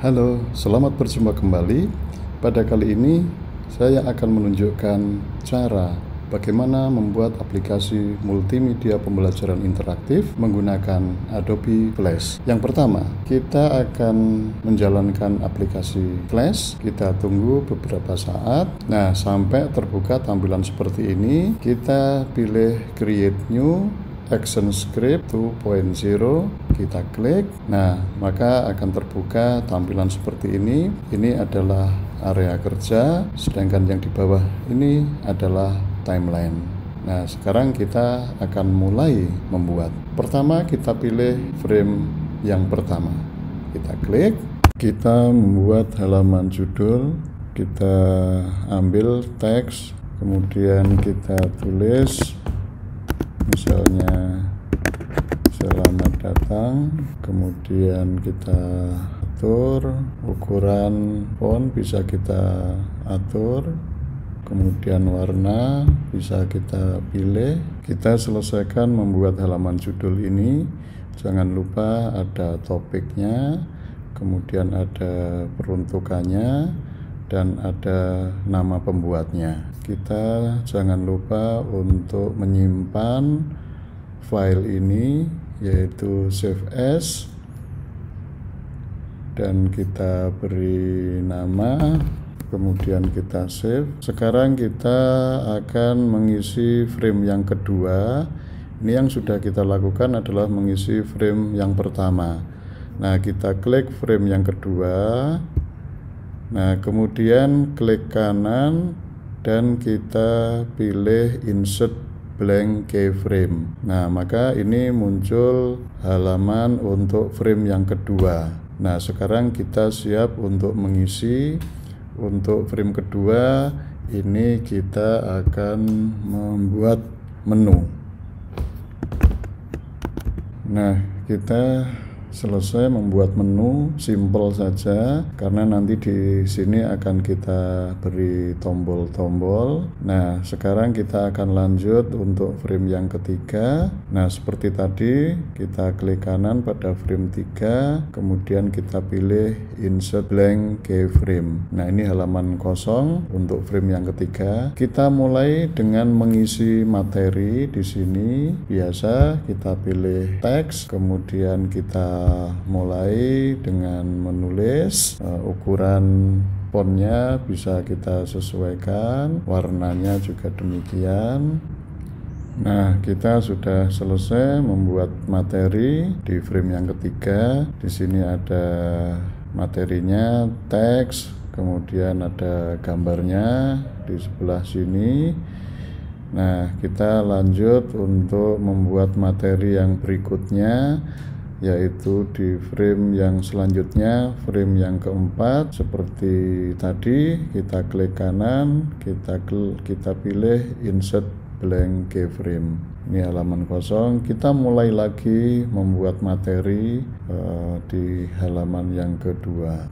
Halo, selamat berjumpa kembali. Pada kali ini saya akan menunjukkan cara bagaimana membuat aplikasi multimedia pembelajaran interaktif menggunakan Adobe Flash. Yang pertama, kita akan menjalankan aplikasi Flash. Kita tunggu beberapa saat. Nah, sampai terbuka tampilan seperti ini, kita pilih Create New Action Script 2.0, kita klik. Nah, maka akan terbuka tampilan seperti ini. Ini adalah area kerja, sedangkan yang di bawah ini adalah timeline. Nah, sekarang kita akan mulai membuat. Pertama, kita pilih frame yang pertama. Kita klik. Kita membuat halaman judul. Kita ambil teks, kemudian kita tulis misalnya selamat datang, kemudian kita atur ukuran font, bisa kita atur, kemudian warna bisa kita pilih. Kita selesaikan membuat halaman judul ini. Jangan lupa ada topiknya, kemudian ada peruntukannya, dan ada nama pembuatnya. Kita jangan lupa untuk menyimpan file ini, yaitu save as, dan kita beri nama, kemudian kita save. Sekarang kita akan mengisi frame yang kedua. Ini yang sudah kita lakukan adalah mengisi frame yang pertama. Nah, kita klik frame yang kedua. Nah, kemudian klik kanan dan kita pilih insert blank keyframe. Nah, maka ini muncul halaman untuk frame yang kedua. Nah, sekarang kita siap untuk mengisi. Untuk frame kedua ini kita akan membuat menu. Nah, kita selesai membuat menu, simple saja, karena nanti di sini akan kita beri tombol-tombol. Nah, sekarang kita akan lanjut untuk frame yang ketiga. Nah, seperti tadi, kita klik kanan pada frame 3, kemudian kita pilih insert blank keyframe. Nah, ini halaman kosong untuk frame yang ketiga. Kita mulai dengan mengisi materi di sini. Biasa kita pilih teks, kemudian kita mulai dengan menulis. Ukuran fontnya bisa kita sesuaikan, warnanya juga demikian. Nah, kita sudah selesai membuat materi di frame yang ketiga. Di sini ada materinya, teks, kemudian ada gambarnya di sebelah sini. Nah, kita lanjut untuk membuat materi yang berikutnya, yaitu di frame yang selanjutnya, frame yang keempat. Seperti tadi, kita klik kanan, kita pilih insert blank keyframe. Ini halaman kosong. Kita mulai lagi membuat materi di halaman yang kedua.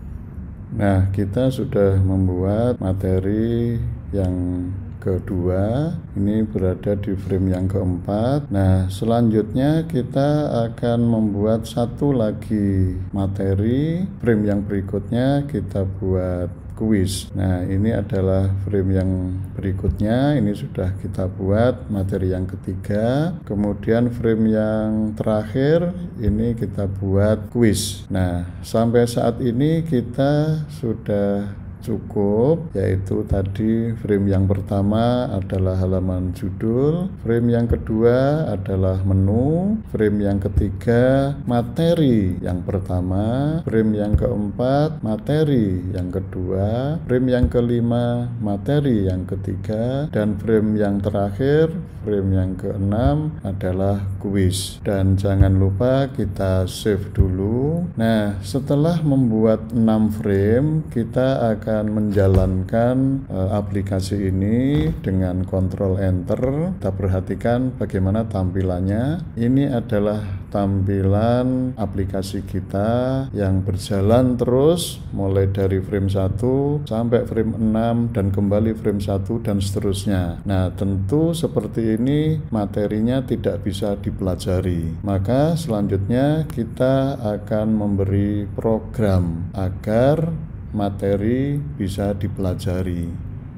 Nah, kita sudah membuat materi yang kedua, ini berada di frame yang keempat. Nah, selanjutnya kita akan membuat satu lagi materi. Frame yang berikutnya kita buat kuis. Nah, ini adalah frame yang berikutnya. Ini sudah kita buat materi yang ketiga. Kemudian frame yang terakhir ini kita buat kuis. Nah, sampai saat ini kita sudah cukup, yaitu tadi frame yang pertama adalah halaman judul, frame yang kedua adalah menu, frame yang ketiga materi yang pertama, frame yang keempat materi yang kedua, frame yang kelima materi yang ketiga, dan frame yang terakhir, frame yang keenam adalah kuis. Dan jangan lupa kita save dulu. Nah, setelah membuat 6 frame, kita akan akan menjalankan aplikasi ini dengan Ctrl Enter. Kita perhatikan bagaimana tampilannya. Ini adalah tampilan aplikasi kita yang berjalan terus mulai dari frame 1 sampai frame 6 dan kembali frame 1 dan seterusnya. Nah, tentu seperti ini materinya tidak bisa dipelajari. Maka selanjutnya kita akan memberi program agar materi bisa dipelajari.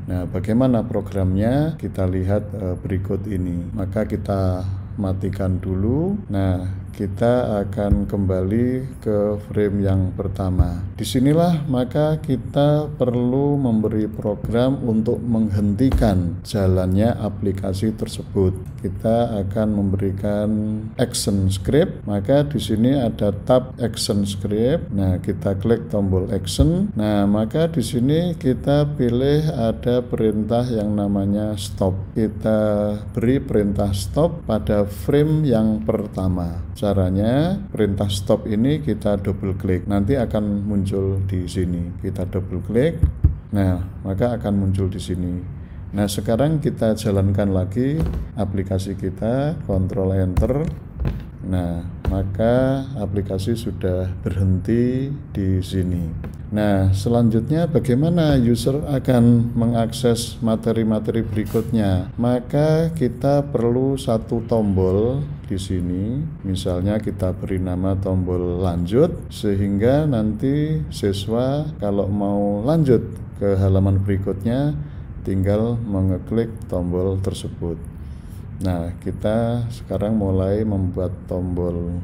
Nah, bagaimana programnya? Kita lihat berikut ini. Maka kita matikan dulu. Nah, kita akan kembali ke frame yang pertama. Disinilah maka kita perlu memberi program untuk menghentikan jalannya aplikasi tersebut. Kita akan memberikan action script. Maka di sini ada tab action script. Nah, kita klik tombol action. Nah, maka di sini kita pilih ada perintah yang namanya stop. Kita beri perintah stop pada frame yang pertama. Caranya perintah stop ini kita double klik, nanti akan muncul di sini. Kita double klik, nah maka akan muncul di sini. Nah, sekarang kita jalankan lagi aplikasi kita, Ctrl Enter. Nah, maka aplikasi sudah berhenti di sini. Nah, selanjutnya bagaimana user akan mengakses materi-materi berikutnya? Maka kita perlu satu tombol di sini. Misalnya kita beri nama tombol lanjut, sehingga nanti siswa kalau mau lanjut ke halaman berikutnya tinggal mengeklik tombol tersebut. Nah, kita sekarang mulai membuat tombol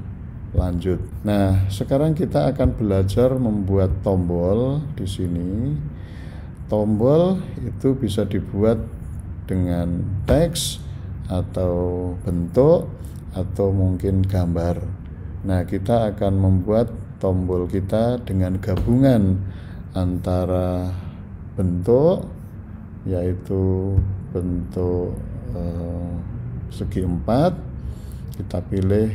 lanjut. Nah, sekarang kita akan belajar membuat tombol di sini. Tombol itu bisa dibuat dengan teks atau bentuk atau mungkin gambar. Nah, kita akan membuat tombol kita dengan gabungan antara bentuk, yaitu bentuk segi 4. Kita pilih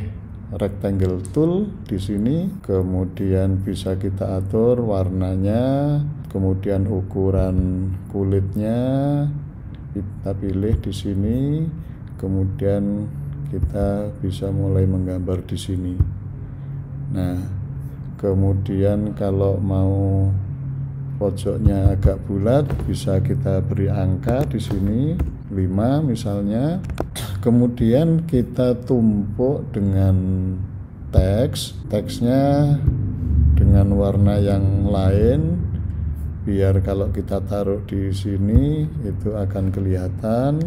rectangle tool di sini, kemudian bisa kita atur warnanya, kemudian ukuran kulitnya kita pilih di sini, kemudian kita bisa mulai menggambar di sini. Nah, kemudian kalau mau pojoknya agak bulat bisa kita beri angka di sini 5 misalnya. Kemudian kita tumpuk dengan teksnya dengan warna yang lain, biar kalau kita taruh di sini itu akan kelihatan.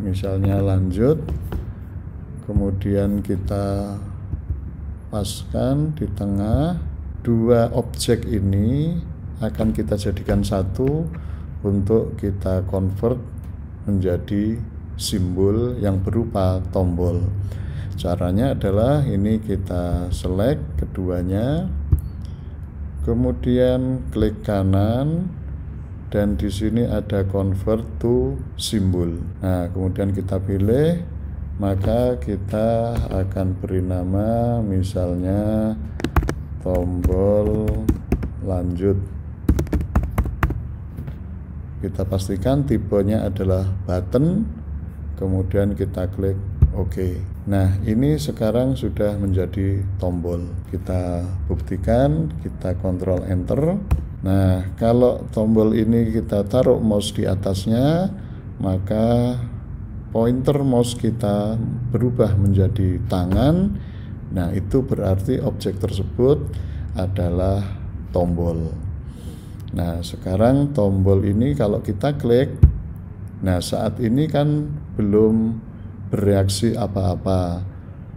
Misalnya lanjut, kemudian kita paskan di tengah. Dua objek ini akan kita jadikan satu untuk kita convert menjadi simbol yang berupa tombol. Caranya adalah ini kita select keduanya, kemudian klik kanan, dan di sini ada convert to symbol. Nah, kemudian kita pilih, maka kita akan beri nama misalnya tombol lanjut. Kita pastikan tipenya adalah button, kemudian kita klik OK. Nah, ini sekarang sudah menjadi tombol. Kita buktikan, kita Ctrl Enter. Nah, kalau tombol ini kita taruh mouse di atasnya, maka pointer mouse kita berubah menjadi tangan. Nah, itu berarti objek tersebut adalah tombol. Nah, sekarang tombol ini kalau kita klik, nah saat ini kan belum bereaksi apa-apa,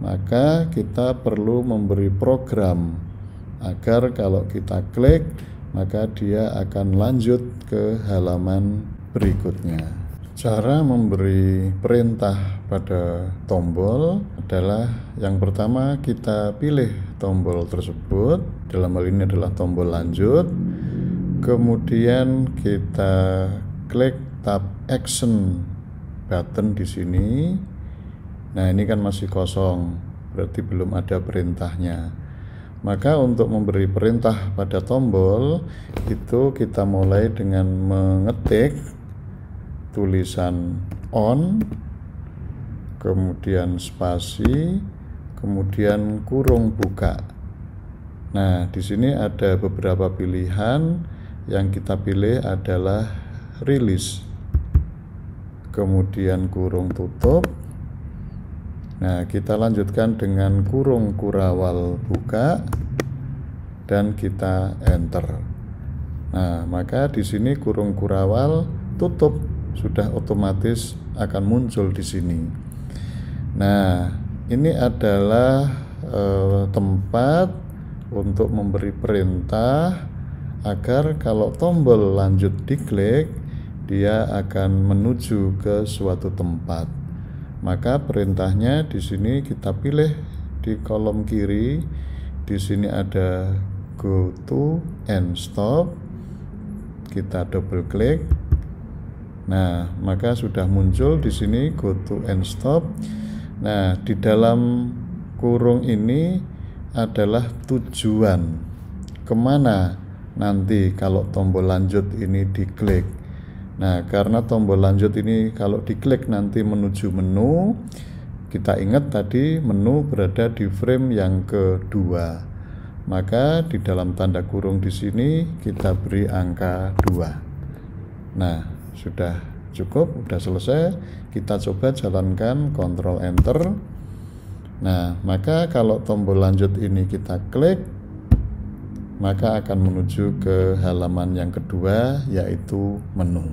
maka kita perlu memberi program agar kalau kita klik, maka dia akan lanjut ke halaman berikutnya. Cara memberi perintah pada tombol adalah yang pertama kita pilih tombol tersebut, dalam hal ini adalah tombol lanjut. Kemudian kita klik tab action button di sini. Nah, ini kan masih kosong, berarti belum ada perintahnya. Maka untuk memberi perintah pada tombol itu kita mulai dengan mengetik tulisan on, kemudian spasi, kemudian kurung buka. Nah, di sini ada beberapa pilihan. Yang kita pilih adalah rilis, kemudian kurung tutup. Nah, kita lanjutkan dengan kurung kurawal buka dan kita enter. Nah, maka di sini kurung kurawal tutup sudah otomatis akan muncul di sini. Nah, ini adalah tempat untuk memberi perintah agar kalau tombol lanjut diklik, dia akan menuju ke suatu tempat. Maka perintahnya di sini kita pilih di kolom kiri. Di sini ada go to and stop. Kita double klik. Nah, maka sudah muncul di sini go to and stop. Nah, di dalam kurung ini adalah tujuan kemana nanti kalau tombol lanjut ini diklik. Nah, karena tombol lanjut ini kalau diklik nanti menuju menu, kita ingat tadi menu berada di frame yang kedua. Maka di dalam tanda kurung di sini kita beri angka 2. Nah, sudah cukup, sudah selesai. Kita coba jalankan Ctrl Enter. Nah, maka kalau tombol lanjut ini kita klik, maka akan menuju ke halaman yang kedua, yaitu menu.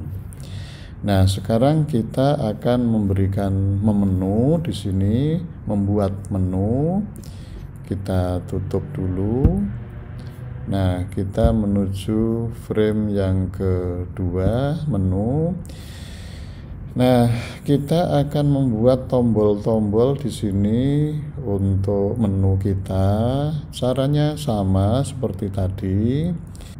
Nah, sekarang kita akan memberikan memenu di sini, membuat menu. Kita tutup dulu. Nah, kita menuju frame yang kedua, menu. Nah, kita akan membuat tombol-tombol di sini untuk menu kita. Caranya sama seperti tadi.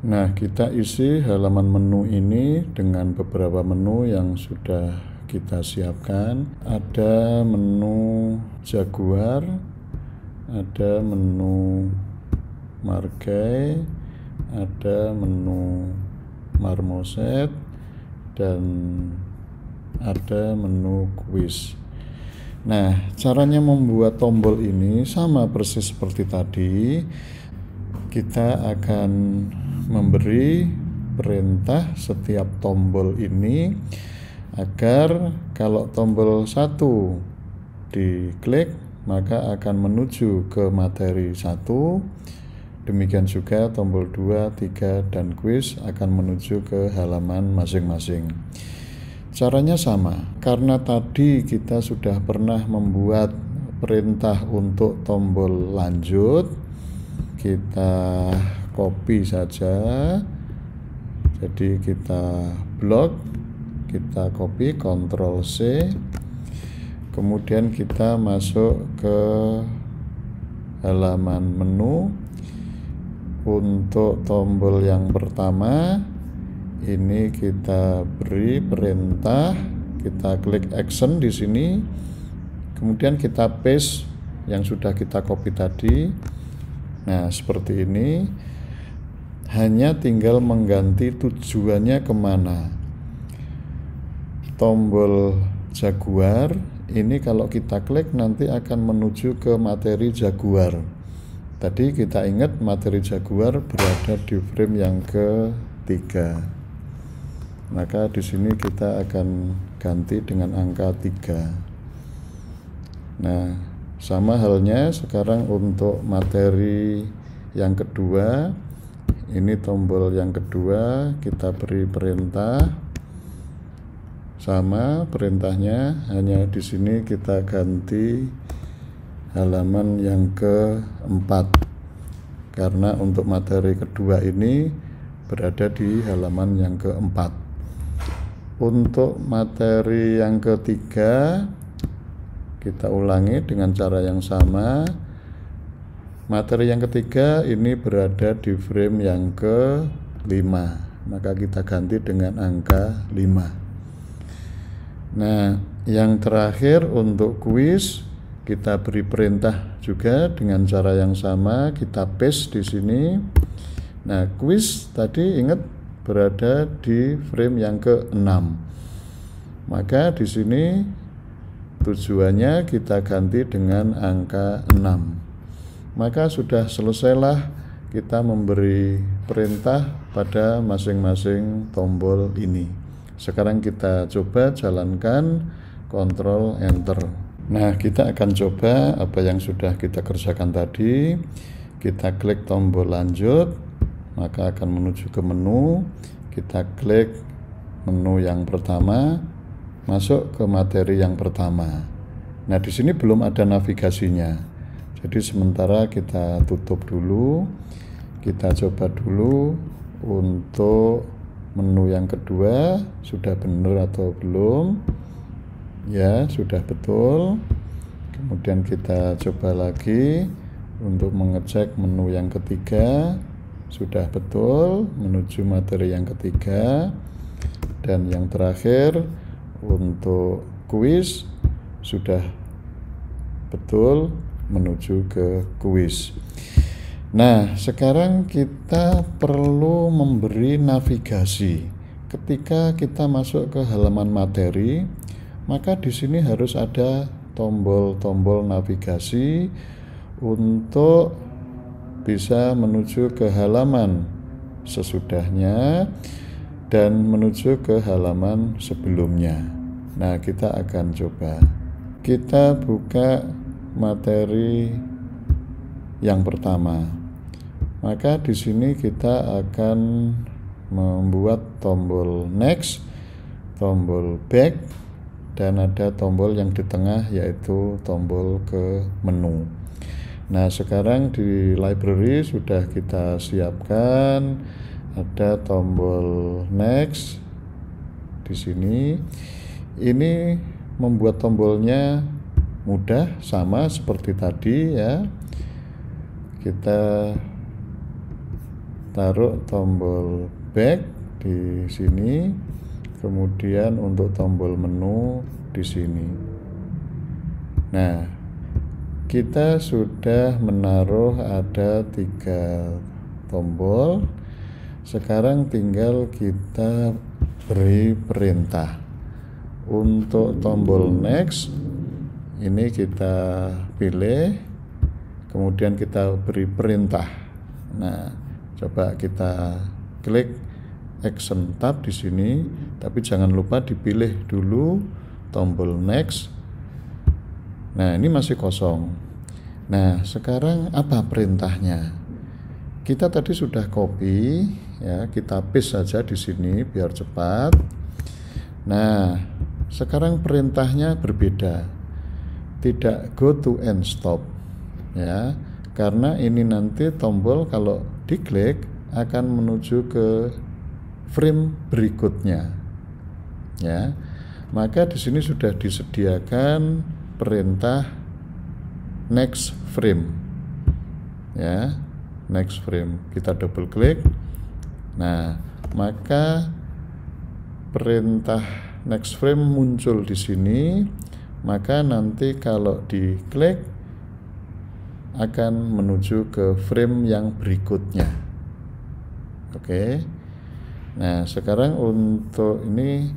Nah, kita isi halaman menu ini dengan beberapa menu yang sudah kita siapkan. Ada menu Jaguar, ada menu Margai, ada menu Marmoset, dan ada menu quiz. Nah, caranya membuat tombol ini sama persis seperti tadi. Kita akan memberi perintah setiap tombol ini agar kalau tombol 1 diklik maka akan menuju ke materi 1. Demikian juga tombol 2, 3, dan quiz akan menuju ke halaman masing-masing. Caranya sama, karena tadi kita sudah pernah membuat perintah untuk tombol lanjut. Kita copy saja. Jadi kita blok, kita copy, Ctrl C. Kemudian kita masuk ke halaman menu. Untuk tombol yang pertama ini kita beri perintah, kita klik action di sini, kemudian kita paste yang sudah kita copy tadi. Nah, seperti ini. Hanya tinggal mengganti tujuannya kemana. Tombol Jaguar ini kalau kita klik nanti akan menuju ke materi Jaguar. Tadi kita ingat materi Jaguar berada di frame yang ketiga. Maka di sini kita akan ganti dengan angka 3. Nah, sama halnya sekarang untuk materi yang kedua. Ini tombol yang kedua, kita beri perintah. Sama perintahnya, hanya di sini kita ganti halaman yang keempat. Karena untuk materi kedua ini berada di halaman yang keempat. Untuk materi yang ketiga kita ulangi dengan cara yang sama. Materi yang ketiga ini berada di frame yang ke-5, maka kita ganti dengan angka 5. Nah, yang terakhir untuk kuis kita beri perintah juga dengan cara yang sama, kita paste di sini. Nah, quiz tadi ingat berada di frame yang ke-6. Maka di sini tujuannya kita ganti dengan angka 6. Maka sudah selesailah kita memberi perintah pada masing-masing tombol ini. Sekarang kita coba jalankan Ctrl Enter. Nah, kita akan coba apa yang sudah kita kerjakan tadi. Kita klik tombol lanjut, maka akan menuju ke menu. Kita klik menu yang pertama, masuk ke materi yang pertama. Nah, di sini belum ada navigasinya. Jadi sementara kita tutup dulu. Kita coba dulu untuk menu yang kedua, sudah benar atau belum? Ya, sudah betul. Kemudian kita coba lagi untuk mengecek menu yang ketiga, sudah betul, menuju materi yang ketiga. Dan yang terakhir untuk kuis sudah betul, menuju ke kuis. Nah, sekarang kita perlu memberi navigasi. Ketika kita masuk ke halaman materi, maka di sini harus ada tombol-tombol navigasi untuk bisa menuju ke halaman sesudahnya dan menuju ke halaman sebelumnya. Nah, kita akan coba. Kita buka materi yang pertama. Maka di sini kita akan membuat tombol next, tombol back, dan ada tombol yang di tengah yaitu tombol ke menu. Nah, sekarang di library sudah kita siapkan ada tombol next di sini. Ini membuat tombolnya mudah, sama seperti tadi ya. Kita taruh tombol back di sini, kemudian untuk tombol menu di sini. Nah, kita sudah menaruh ada 3 tombol. Sekarang tinggal kita beri perintah. Untuk tombol next ini kita pilih, kemudian kita beri perintah. Nah, coba kita klik action tab di sini, tapi jangan lupa dipilih dulu tombol next. Nah, ini masih kosong. Nah, sekarang apa perintahnya? Kita tadi sudah copy ya, kita paste saja di sini biar cepat. Nah, sekarang perintahnya berbeda. Tidak go to and stop ya. Karena ini nanti tombol kalau diklik akan menuju ke frame berikutnya. Ya. Maka di sini sudah disediakan perintah next frame. Ya, next frame. Kita double klik. Nah, maka perintah next frame muncul di sini. Maka nanti kalau diklik akan menuju ke frame yang berikutnya. Oke. Nah, sekarang untuk ini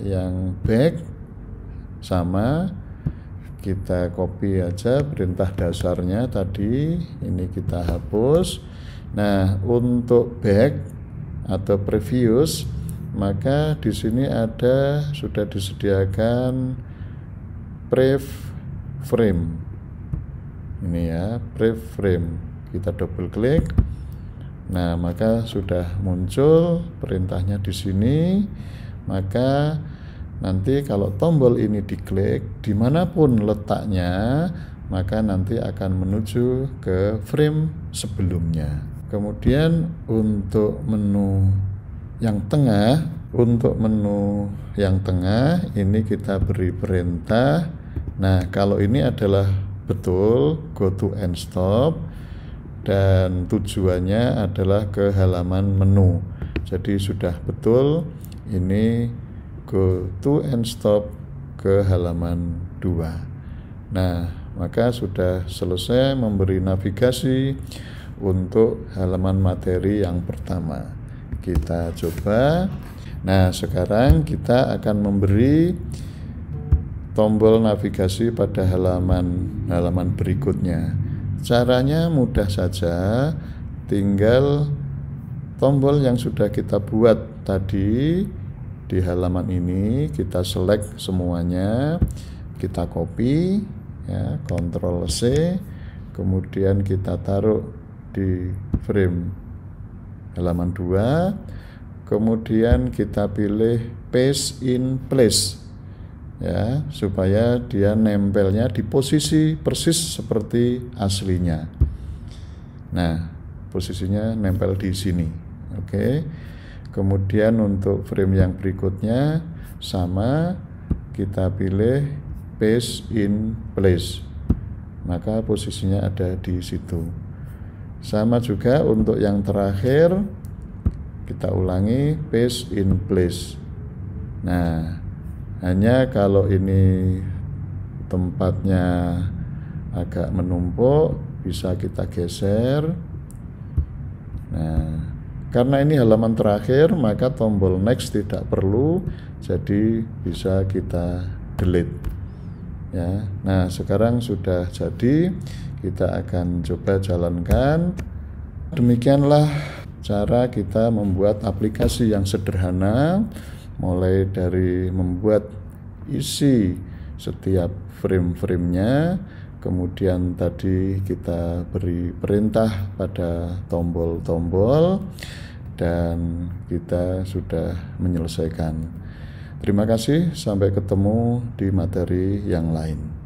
yang back sama, kita copy aja perintah dasarnya tadi, ini kita hapus. Nah, untuk back atau previous, maka di sini ada sudah disediakan prev frame. Ini ya, preframe. Kita double klik. Nah, maka sudah muncul perintahnya di sini. Maka nanti kalau tombol ini diklik, dimanapun letaknya, maka nanti akan menuju ke frame sebelumnya. Kemudian untuk menu yang tengah, ini kita beri perintah. Nah, kalau ini adalah betul go to and stop dan tujuannya adalah ke halaman menu. Jadi sudah betul ini go to and stop ke halaman 2. Nah, maka sudah selesai memberi navigasi untuk halaman materi yang pertama. Kita coba. Nah, sekarang kita akan memberi tombol navigasi pada halaman berikutnya. Caranya mudah saja, tinggal tombol yang sudah kita buat tadi di halaman ini kita select semuanya, kita copy ya, Ctrl C, kemudian kita taruh di frame halaman 2, kemudian kita pilih paste in place ya, supaya dia nempelnya di posisi persis seperti aslinya. Nah, posisinya nempel di sini. Oke. Kemudian untuk frame yang berikutnya sama, kita pilih paste in place. Maka posisinya ada di situ. Sama juga untuk yang terakhir, kita ulangi paste in place. Nah, hanya kalau ini tempatnya agak menumpuk, bisa kita geser. Nah, karena ini halaman terakhir, maka tombol next tidak perlu, jadi bisa kita delete. Ya, nah sekarang sudah jadi, kita akan coba jalankan. Demikianlah cara kita membuat aplikasi yang sederhana, mulai dari membuat isi setiap frame-framenya, kemudian tadi kita beri perintah pada tombol-tombol, dan kita sudah menyelesaikan. Terima kasih, sampai ketemu di materi yang lain.